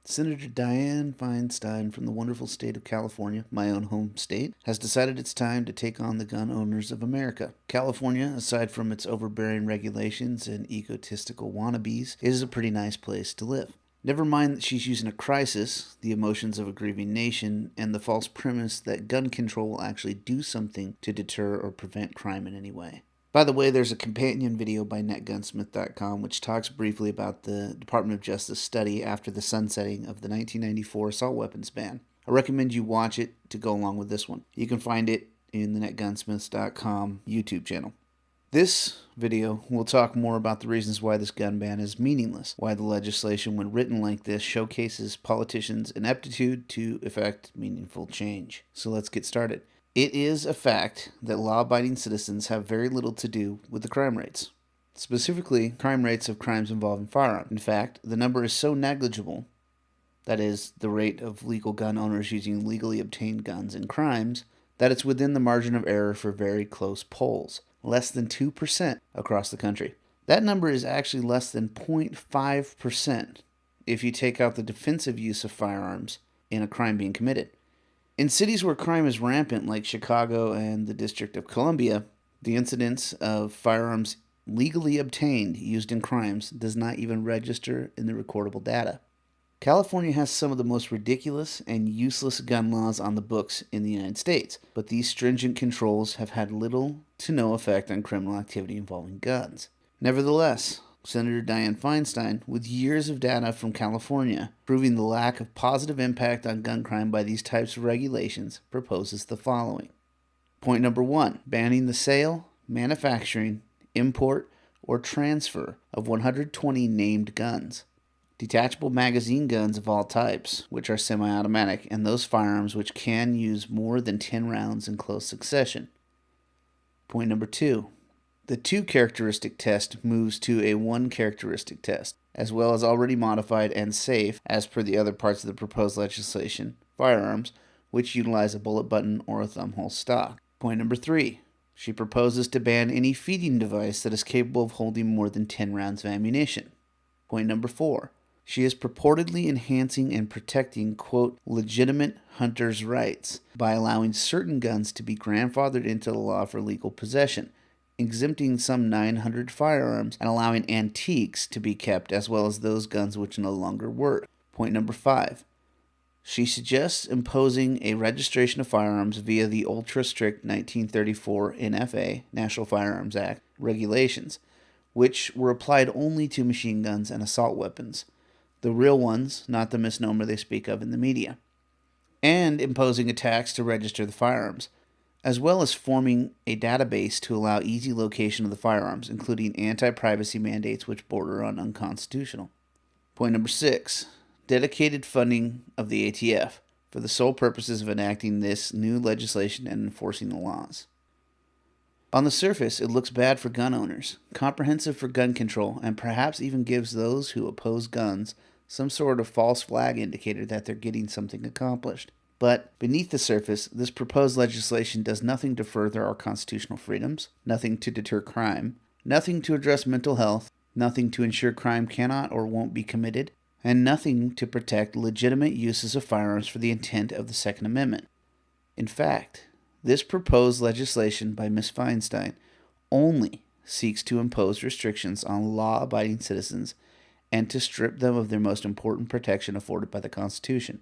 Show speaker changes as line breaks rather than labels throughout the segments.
Senator Dianne Feinstein from the wonderful state of California, my own home state, has decided it's time to take on the gun owners of America. California, aside from its overbearing regulations and egotistical wannabes, is a pretty nice place to live. Never mind that she's using a crisis, the emotions of a grieving nation, and the false premise that gun control will actually do something to deter or prevent crime in any way. By the way, there's a companion video by netgunsmith.com which talks briefly about the Department of Justice study after the sunsetting of the 1994 assault weapons ban. I recommend you watch it to go along with this one. You can find it in the netgunsmiths.com YouTube channel. This video will talk more about the reasons why this gun ban is meaningless, why the legislation, when written like this, showcases politicians' ineptitude to effect meaningful change. So let's get started. It is a fact that law-abiding citizens have very little to do with the crime rates, specifically crime rates of crimes involving firearms. In fact, the number is so negligible, that is, the rate of legal gun owners using legally obtained guns in crimes, that it's within the margin of error for very close polls, less than 2% across the country. That number is actually less than 0.5% if you take out the defensive use of firearms in a crime being committed. In cities where crime is rampant, like Chicago and the District of Columbia, the incidence of firearms legally obtained used in crimes does not even register in the recordable data. California has some of the most ridiculous and useless gun laws on the books in the United States, but these stringent controls have had little to no effect on criminal activity involving guns. Nevertheless, Senator Dianne Feinstein, with years of data from California proving the lack of positive impact on gun crime by these types of regulations, proposes the following. Point number 1, banning the sale, manufacturing, import, or transfer of 120 named guns. Detachable magazine guns of all types, which are semi-automatic, and those firearms which can use more than 10 rounds in close succession. Point number 2. The 2 characteristic test moves to a 1 characteristic test, as well as already modified and safe, as per the other parts of the proposed legislation, firearms, which utilize a bullet button or a thumbhole stock. Point number 3. She proposes to ban any feeding device that is capable of holding more than 10 rounds of ammunition. Point number 4. She is purportedly enhancing and protecting, quote, legitimate hunters' rights by allowing certain guns to be grandfathered into the law for legal possession, exempting some 900 firearms and allowing antiques to be kept, as well as those guns which no longer work. Point number 5. She suggests imposing a registration of firearms via the ultra-strict 1934 NFA, National Firearms Act, regulations, which were applied only to machine guns and assault weapons, the real ones, not the misnomer they speak of in the media, and imposing a tax to register the firearms, as well as forming a database to allow easy location of the firearms, including anti-privacy mandates which border on unconstitutional. Point number 6. Dedicated funding of the ATF for the sole purposes of enacting this new legislation and enforcing the laws. On the surface, it looks bad for gun owners, comprehensive for gun control, and perhaps even gives those who oppose guns some sort of false flag indicator that they're getting something accomplished. But beneath the surface, this proposed legislation does nothing to further our constitutional freedoms, nothing to deter crime, nothing to address mental health, nothing to ensure crime cannot or won't be committed, and nothing to protect legitimate uses of firearms for the intent of the Second Amendment. In fact, this proposed legislation by Ms. Feinstein only seeks to impose restrictions on law-abiding citizens and to strip them of their most important protection afforded by the Constitution.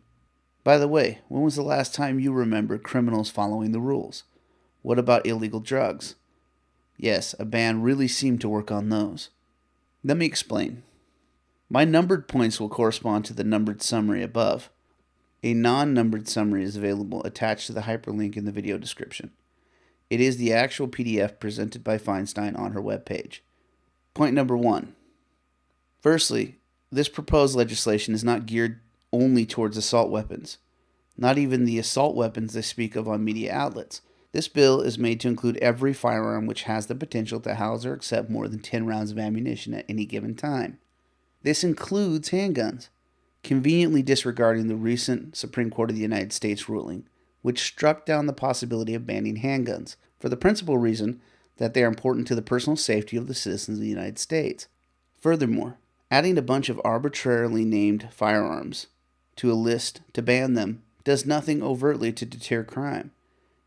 By the way, when was the last time you remembered criminals following the rules? What about illegal drugs? Yes, a ban really seemed to work on those. Let me explain. My numbered points will correspond to the numbered summary above. A non-numbered summary is available attached to the hyperlink in the video description. It is the actual PDF presented by Feinstein on her webpage. Point number 1. Firstly, this proposed legislation is not geared only towards assault weapons, not even the assault weapons they speak of on media outlets. This bill is made to include every firearm which has the potential to house or accept more than 10 rounds of ammunition at any given time. This includes handguns, conveniently disregarding the recent Supreme Court of the United States ruling, which struck down the possibility of banning handguns, for the principal reason that they are important to the personal safety of the citizens of the United States. Furthermore, adding a bunch of arbitrarily named firearms to a list to ban them does nothing overtly to deter crime.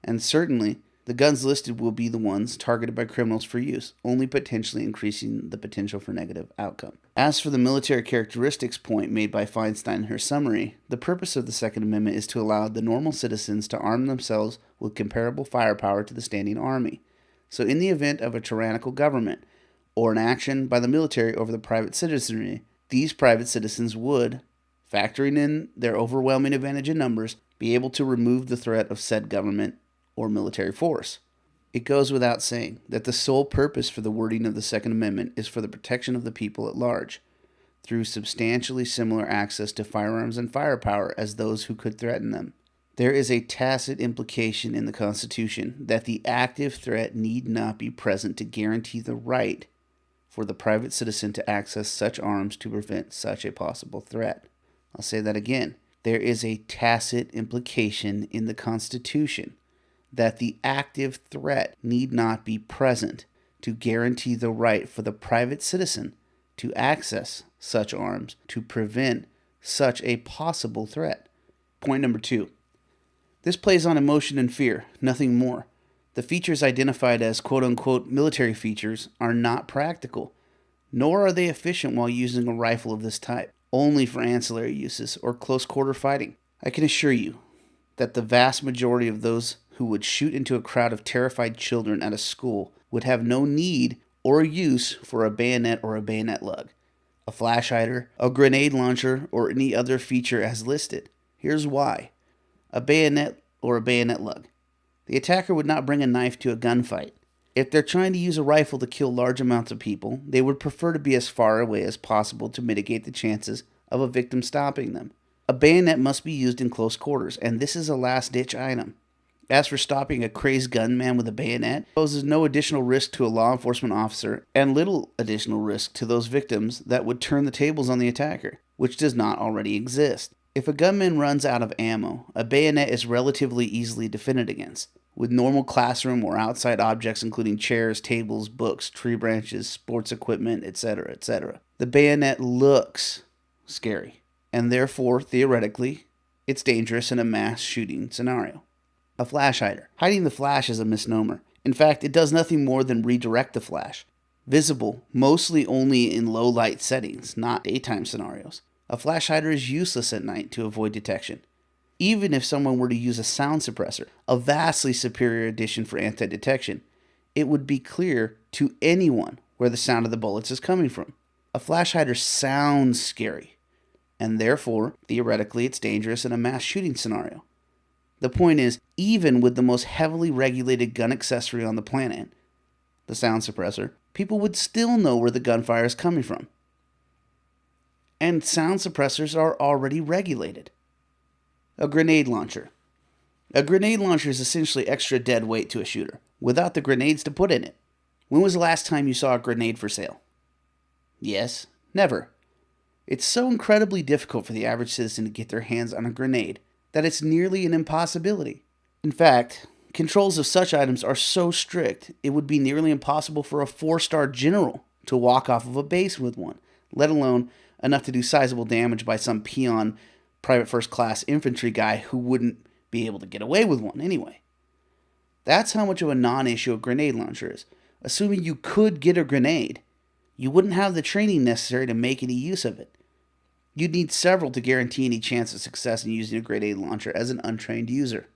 And certainly, the guns listed will be the ones targeted by criminals for use, only potentially increasing the potential for negative outcome. As for the military characteristics point made by Feinstein in her summary, the purpose of the Second Amendment is to allow the normal citizens to arm themselves with comparable firepower to the standing army. So in the event of a tyrannical government, or an action by the military over the private citizenry, these private citizens would, factoring in their overwhelming advantage in numbers, be able to remove the threat of said government or military force. It goes without saying that the sole purpose for the wording of the Second Amendment is for the protection of the people at large, through substantially similar access to firearms and firepower as those who could threaten them. There is a tacit implication in the Constitution that the active threat need not be present to guarantee the right for the private citizen to access such arms to prevent such a possible threat. I'll say that again. There is a tacit implication in the Constitution that the active threat need not be present to guarantee the right for the private citizen to access such arms to prevent such a possible threat. Point number 2. This plays on emotion and fear, nothing more. The features identified as quote-unquote military features are not practical, nor are they efficient while using a rifle of this type, only for ancillary uses or close-quarter fighting. I can assure you that the vast majority of those who would shoot into a crowd of terrified children at a school would have no need or use for a bayonet or a bayonet lug, a flash hider, a grenade launcher, or any other feature as listed. Here's why. A bayonet or a bayonet lug. The attacker would not bring a knife to a gunfight. If they're trying to use a rifle to kill large amounts of people, they would prefer to be as far away as possible to mitigate the chances of a victim stopping them. A bayonet must be used in close quarters, and this is a last-ditch item. As for stopping a crazed gunman with a bayonet, it poses no additional risk to a law enforcement officer and little additional risk to those victims that would turn the tables on the attacker, which does not already exist. If a gunman runs out of ammo, a bayonet is relatively easily defended against, with normal classroom or outside objects including chairs, tables, books, tree branches, sports equipment, etc., etc. The bayonet looks scary, and therefore, theoretically, it's dangerous in a mass shooting scenario. A flash hider. Hiding the flash is a misnomer. In fact, it does nothing more than redirect the flash. Visible, mostly only in low light settings, not daytime scenarios. A flash hider is useless at night to avoid detection. Even if someone were to use a sound suppressor, a vastly superior addition for anti-detection, it would be clear to anyone where the sound of the bullets is coming from. A flash hider sounds scary, and therefore, theoretically, it's dangerous in a mass shooting scenario. The point is, even with the most heavily regulated gun accessory on the planet, the sound suppressor, people would still know where the gunfire is coming from. And sound suppressors are already regulated. A grenade launcher. A grenade launcher is essentially extra dead weight to a shooter, without the grenades to put in it. When was the last time you saw a grenade for sale? Yes, never. It's so incredibly difficult for the average citizen to get their hands on a grenade that it's nearly an impossibility. In fact, controls of such items are so strict, it would be nearly impossible for a 4-star general to walk off of a base with one, let alone enough to do sizable damage by some peon private first-class infantry guy who wouldn't be able to get away with one anyway. That's how much of a non-issue a grenade launcher is. Assuming you could get a grenade, you wouldn't have the training necessary to make any use of it. You'd need several to guarantee any chance of success in using a grenade launcher as an untrained user.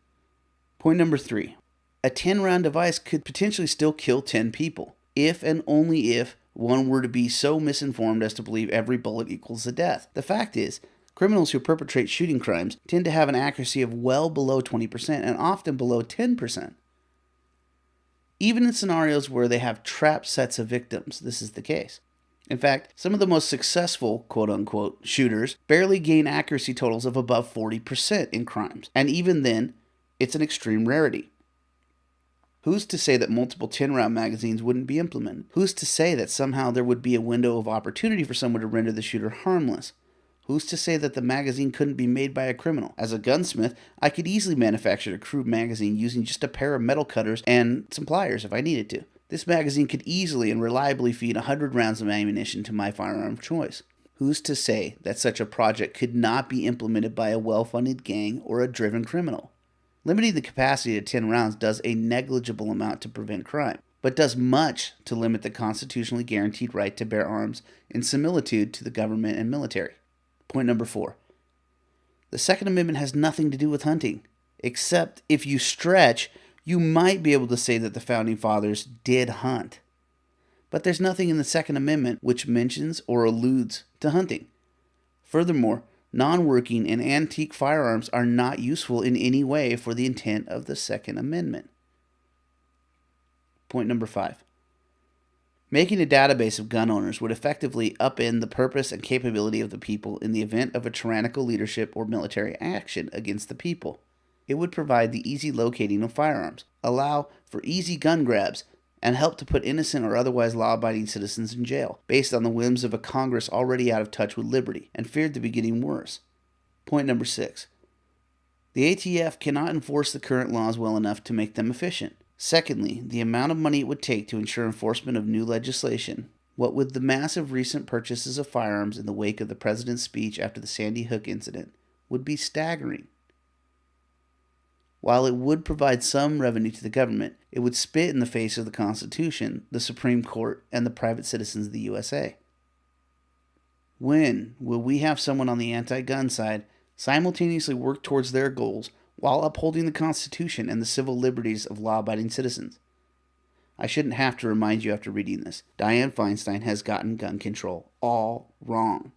Point number 3. A 10-round device could potentially still kill 10 people, if and only if one were to be so misinformed as to believe every bullet equals a death. The fact is, criminals who perpetrate shooting crimes tend to have an accuracy of well below 20% and often below 10%. Even in scenarios where they have trapped sets of victims, this is the case. In fact, some of the most successful quote-unquote shooters barely gain accuracy totals of above 40% in crimes, and even then, it's an extreme rarity. Who's to say that multiple 10-round magazines wouldn't be implemented? Who's to say that somehow there would be a window of opportunity for someone to render the shooter harmless? Who's to say that the magazine couldn't be made by a criminal? As a gunsmith, I could easily manufacture a crude magazine using just a pair of metal cutters and some pliers if I needed to. This magazine could easily and reliably feed 100 rounds of ammunition to my firearm of choice. Who's to say that such a project could not be implemented by a well-funded gang or a driven criminal? Limiting the capacity to 10 rounds does a negligible amount to prevent crime, but does much to limit the constitutionally guaranteed right to bear arms in similitude to the government and military. Point number 4. The Second Amendment has nothing to do with hunting, except if you stretch, you might be able to say that the Founding Fathers did hunt. But there's nothing in the Second Amendment which mentions or alludes to hunting. Furthermore, non-working and antique firearms are not useful in any way for the intent of the Second Amendment. Point number 5. Making a database of gun owners would effectively upend the purpose and capability of the people in the event of a tyrannical leadership or military action against the people. It would provide the easy locating of firearms, allow for easy gun grabs, and help to put innocent or otherwise law-abiding citizens in jail, based on the whims of a Congress already out of touch with liberty and feared to be getting worse. Point number 6. The ATF cannot enforce the current laws well enough to make them efficient. Secondly, the amount of money it would take to ensure enforcement of new legislation, what with the massive recent purchases of firearms in the wake of the president's speech after the Sandy Hook incident, would be staggering. While it would provide some revenue to the government, it would spit in the face of the Constitution, the Supreme Court, and the private citizens of the USA. When will we have someone on the anti-gun side simultaneously work towards their goals while upholding the Constitution and the civil liberties of law-abiding citizens? I shouldn't have to remind you after reading this. Dianne Feinstein has gotten gun control all wrong.